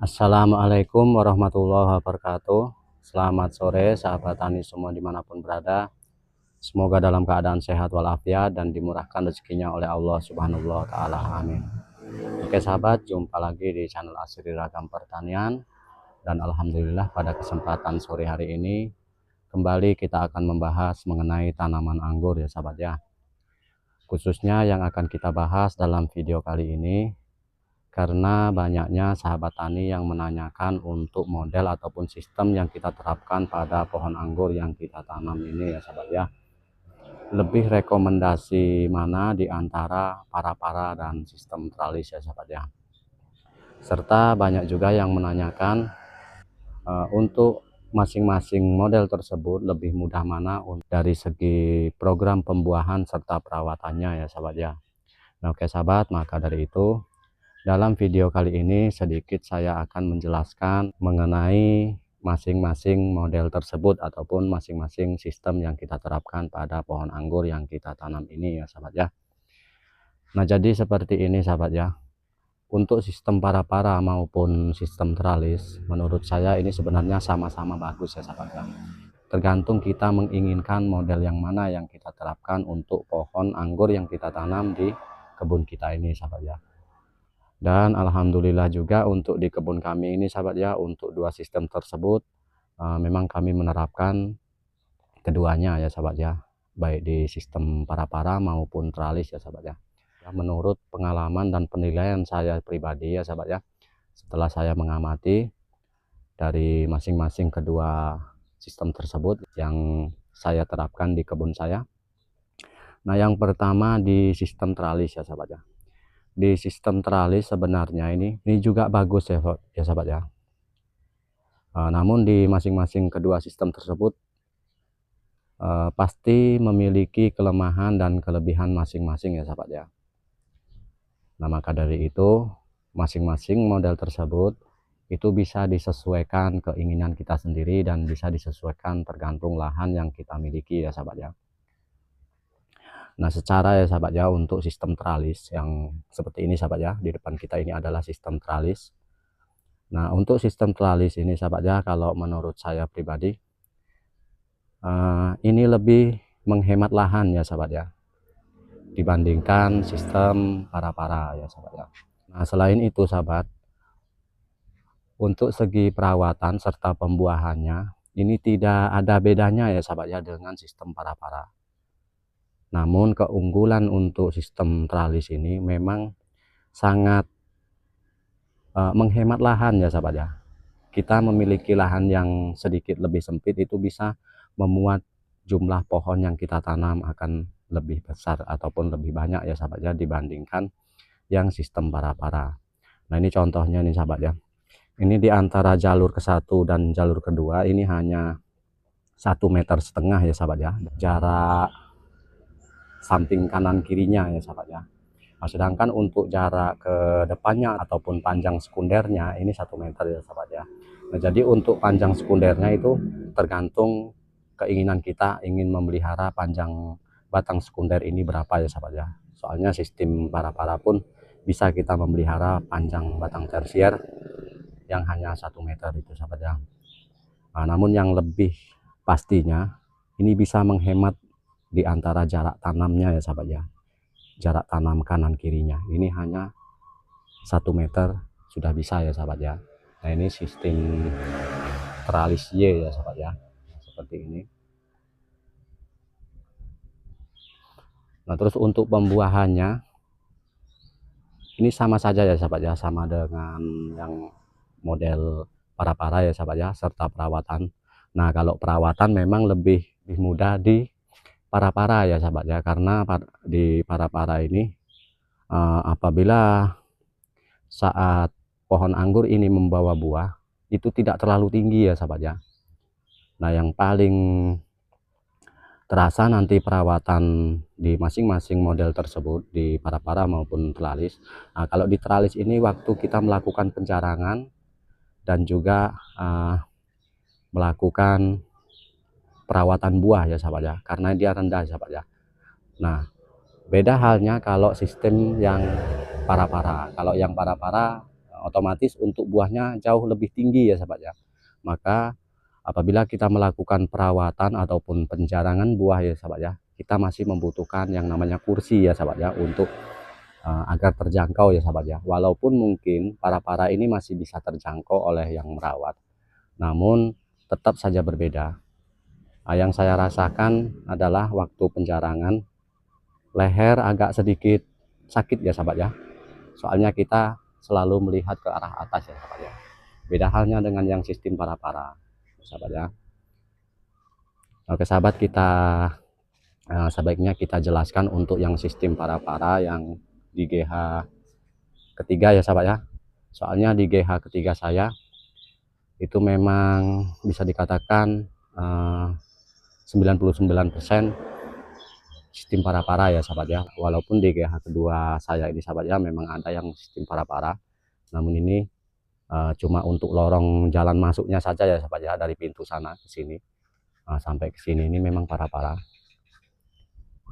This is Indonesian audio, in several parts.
Assalamualaikum warahmatullahi wabarakatuh. Selamat sore sahabat tani semua dimanapun berada. Semoga dalam keadaan sehat walafiat dan dimurahkan rezekinya oleh Allah Subhanahu wa Ta'ala. Amin. Oke sahabat, jumpa lagi di channel Asri Ragam Pertanian. Dan alhamdulillah pada kesempatan sore hari ini kembali kita akan membahas mengenai tanaman anggur ya sahabat ya. Khususnya yang akan kita bahas dalam video kali ini, karena banyaknya sahabat tani yang menanyakan untuk model ataupun sistem yang kita terapkan pada pohon anggur yang kita tanam ini ya sahabat ya. Lebih rekomendasi mana di antara para dan sistem tralis ya sahabat ya. Serta banyak juga yang menanyakan untuk masing-masing model tersebut lebih mudah mana dari segi program pembuahan serta perawatannya ya sahabat ya. Nah oke sahabat, maka dari itu dalam video kali ini sedikit saya akan menjelaskan mengenai masing-masing model tersebut ataupun masing-masing sistem yang kita terapkan pada pohon anggur yang kita tanam ini ya sahabat ya. Nah jadi seperti ini sahabat ya. Untuk sistem para maupun sistem tralis, menurut saya ini sebenarnya sama-sama bagus ya sahabat ya. Tergantung kita menginginkan model yang mana yang kita terapkan untuk pohon anggur yang kita tanam di kebun kita ini sahabat ya. Dan alhamdulillah juga untuk di kebun kami ini sahabat ya, untuk dua sistem tersebut memang kami menerapkan keduanya ya sahabat ya, baik di sistem para maupun tralis ya sahabat ya. Menurut pengalaman dan penilaian saya pribadi ya sahabat ya, setelah saya mengamati dari masing-masing kedua sistem tersebut yang saya terapkan di kebun saya. Nah yang pertama di sistem tralis ya sahabat ya. Di sistem tralis sebenarnya ini juga bagus ya sahabat ya. Namun di masing-masing kedua sistem tersebut pasti memiliki kelemahan dan kelebihan masing-masing ya sahabat ya. Nah maka dari itu masing-masing model tersebut itu bisa disesuaikan keinginan kita sendiri dan bisa disesuaikan tergantung lahan yang kita miliki ya sahabat ya. Nah secara ya sahabat ya, untuk sistem tralis yang seperti ini sahabat ya, di depan kita ini adalah sistem tralis. Nah untuk sistem tralis ini sahabat ya, kalau menurut saya pribadi ini lebih menghemat lahan ya sahabat ya, dibandingkan sistem para ya sahabat ya. Nah selain itu sahabat, untuk segi perawatan serta pembuahannya ini tidak ada bedanya ya sahabat ya dengan sistem para. Namun keunggulan untuk sistem tralis ini memang sangat menghemat lahan ya sahabat ya. Kita memiliki lahan yang sedikit lebih sempit, itu bisa memuat jumlah pohon yang kita tanam akan lebih besar ataupun lebih banyak ya sahabat ya, dibandingkan yang sistem para. Nah ini contohnya nih sahabat ya. Ini di antara jalur ke satu dan jalur kedua ini hanya 1,5 meter ya sahabat ya, jarak samping kanan kirinya ya sahabat ya. Nah, sedangkan untuk jarak ke depannya ataupun panjang sekundernya ini 1 meter ya sahabat ya. Nah jadi untuk panjang sekundernya itu tergantung keinginan kita ingin memelihara panjang batang sekunder ini berapa ya sahabat ya. Soalnya sistem para pun bisa kita memelihara panjang batang tersier yang hanya 1 meter itu sahabat ya. Nah, namun yang lebih pastinya ini bisa menghemat di antara jarak tanamnya ya sahabat ya. Jarak tanam kanan kirinya ini hanya 1 meter sudah bisa ya sahabat ya. Nah ini sistem tralis Y ya sahabat ya, seperti ini. Nah terus untuk pembuahannya ini sama saja ya sahabat ya, sama dengan yang model para ya sahabat ya, serta perawatan. Nah kalau perawatan memang lebih mudah di para ya sahabat ya, karena di para ini apabila saat pohon anggur ini membawa buah itu tidak terlalu tinggi ya sahabat ya. Nah yang paling terasa nanti perawatan di masing-masing model tersebut, di para maupun tralis. Nah kalau di tralis ini waktu kita melakukan penjarangan dan juga melakukan perawatan buah ya sahabat ya, karena dia rendah sahabat ya. Nah beda halnya kalau sistem yang para. Kalau yang para otomatis untuk buahnya jauh lebih tinggi ya sahabat ya. Maka apabila kita melakukan perawatan ataupun penjarangan buah ya sahabat ya, kita masih membutuhkan yang namanya kursi ya sahabat ya, untuk agar terjangkau ya sahabat ya. Walaupun mungkin para ini masih bisa terjangkau oleh yang merawat, namun tetap saja berbeda. Yang saya rasakan adalah waktu penjarangan leher agak sedikit sakit ya sahabat ya. Soalnya kita selalu melihat ke arah atas ya sahabat ya. Beda halnya dengan yang sistem para sahabat ya. Oke sahabat, kita sebaiknya kita jelaskan untuk yang sistem para yang di GH ketiga ya sahabat ya. Soalnya di GH ketiga saya itu memang bisa dikatakan 99% sistem para ya sahabat ya. Walaupun di GH kedua saya ini sahabat ya memang ada yang sistem para, namun ini cuma untuk lorong jalan masuknya saja ya sahabat ya, dari pintu sana ke sini sampai ke sini ini memang para.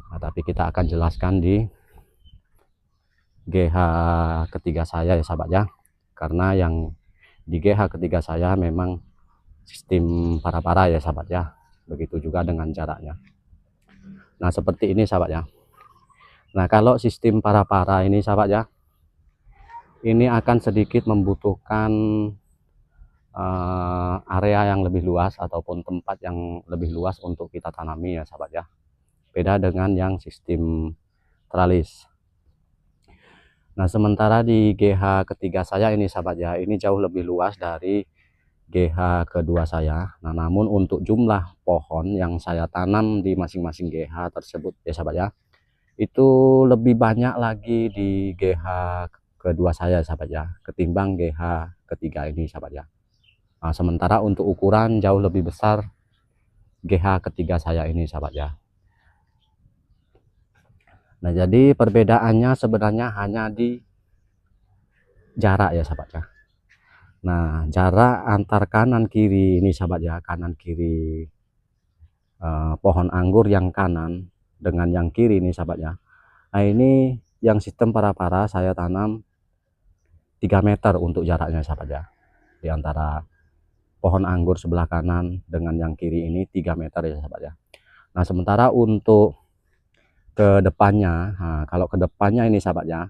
Nah, tapi kita akan jelaskan di GH ketiga saya ya sahabat ya, karena yang di GH ketiga saya memang sistem para ya sahabat ya. Begitu juga dengan jaraknya. Nah seperti ini sahabat ya. Nah kalau sistem para ini sahabat ya, ini akan sedikit membutuhkan area yang lebih luas ataupun tempat yang lebih luas untuk kita tanami ya sahabat ya. Beda dengan yang sistem tralis. Nah sementara di GH ketiga saya ini sahabat ya, ini jauh lebih luas dari GH kedua saya. Nah namun untuk jumlah pohon yang saya tanam di masing-masing GH tersebut ya sahabat ya, itu lebih banyak lagi di GH kedua saya sahabat ya, ketimbang GH ketiga ini sahabat ya. Nah, sementara untuk ukuran jauh lebih besar GH ketiga saya ini sahabat ya. Nah jadi perbedaannya sebenarnya hanya di jarak ya sahabat ya. Nah jarak antar kanan kiri ini sahabat ya, kanan kiri pohon anggur yang kanan dengan yang kiri ini sahabat ya. Nah ini yang sistem para saya tanam 3 meter untuk jaraknya sahabat ya, di antara pohon anggur sebelah kanan dengan yang kiri ini 3 meter ya sahabat ya. Nah sementara untuk ke depannya, nah, kalau ke depannya ini sahabat ya,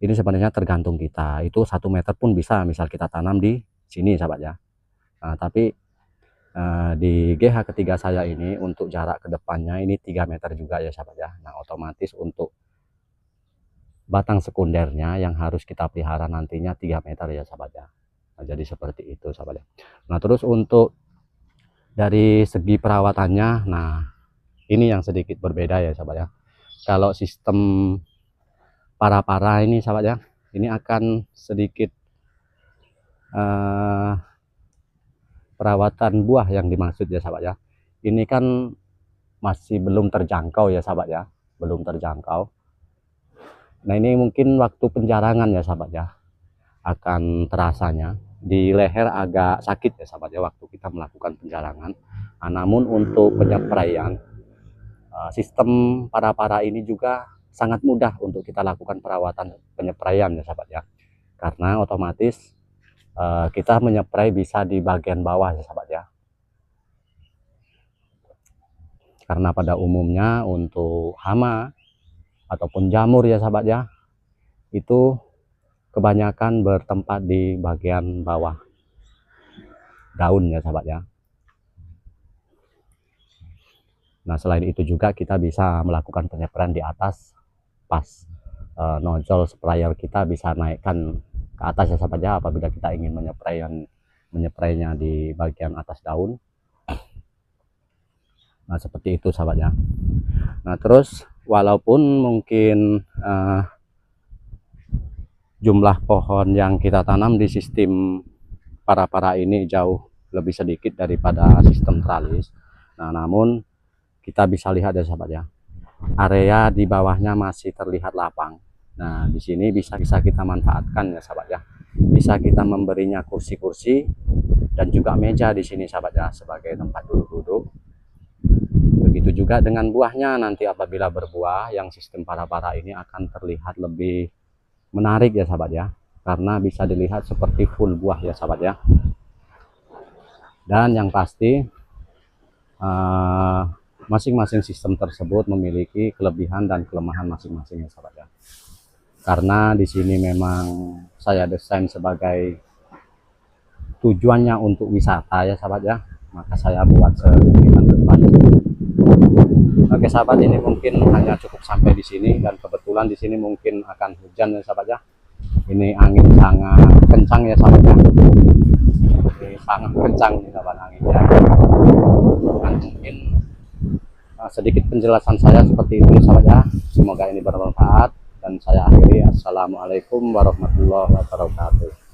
ini sebenarnya tergantung kita, itu 1 meter pun bisa misal kita tanam di sini sahabat ya. Nah tapi di GH ketiga saya ini untuk jarak ke depannya ini 3 meter juga ya sahabat ya. Nah otomatis untuk batang sekundernya yang harus kita pelihara nantinya 3 meter ya sahabat ya. Nah, jadi seperti itu sahabat ya. Nah terus untuk dari segi perawatannya, nah ini yang sedikit berbeda ya sahabat ya. Kalau sistem para ini sahabat ya, ini akan sedikit perawatan buah yang dimaksud ya sahabat ya. Ini kan masih belum terjangkau ya sahabat ya, belum terjangkau. Nah ini mungkin waktu penjarangan ya sahabat ya, akan terasanya di leher agak sakit ya sahabat ya waktu kita melakukan penjarangan. Nah, namun untuk penyapraian sistem para ini juga sangat mudah untuk kita lakukan perawatan penyapraian ya sahabat ya, karena otomatis kita menyeprai bisa di bagian bawah ya sahabat ya. Karena pada umumnya untuk hama ataupun jamur ya sahabat ya, itu kebanyakan bertempat di bagian bawah daun ya sahabat ya. Nah selain itu juga kita bisa melakukan penyapraian di atas, pas nozzle sprayer kita bisa naikkan ke atas ya sahabat ya, apabila kita ingin menypraynya di bagian atas daun. Nah seperti itu sahabat ya. Nah terus walaupun mungkin jumlah pohon yang kita tanam di sistem para ini jauh lebih sedikit daripada sistem tralis, nah namun kita bisa lihat ya sahabat ya, area di bawahnya masih terlihat lapang. Nah di sini bisa kita manfaatkan ya sahabat ya, bisa kita memberinya kursi-kursi dan juga meja di sini sahabat ya, sebagai tempat duduk-duduk. Begitu juga dengan buahnya, nanti apabila berbuah yang sistem para ini akan terlihat lebih menarik ya sahabat ya, karena bisa dilihat seperti full buah ya sahabat ya. Dan yang pasti masing-masing sistem tersebut memiliki kelebihan dan kelemahan masing-masing ya sahabat ya. Karena di sini memang saya desain sebagai tujuannya untuk wisata ya sahabat ya, maka saya buat sedemikian rupa. Oke sahabat, ini mungkin hanya cukup sampai di sini, dan kebetulan di sini mungkin akan hujan ya sahabat ya. Ini angin sangat kencang ya sahabat ya. Ini sangat kencang nih sahabat anginnya. Dan mungkin sedikit penjelasan saya seperti itu sahabat ya. Semoga ini bermanfaat, dan saya akhiri. Assalamualaikum warahmatullahi wabarakatuh.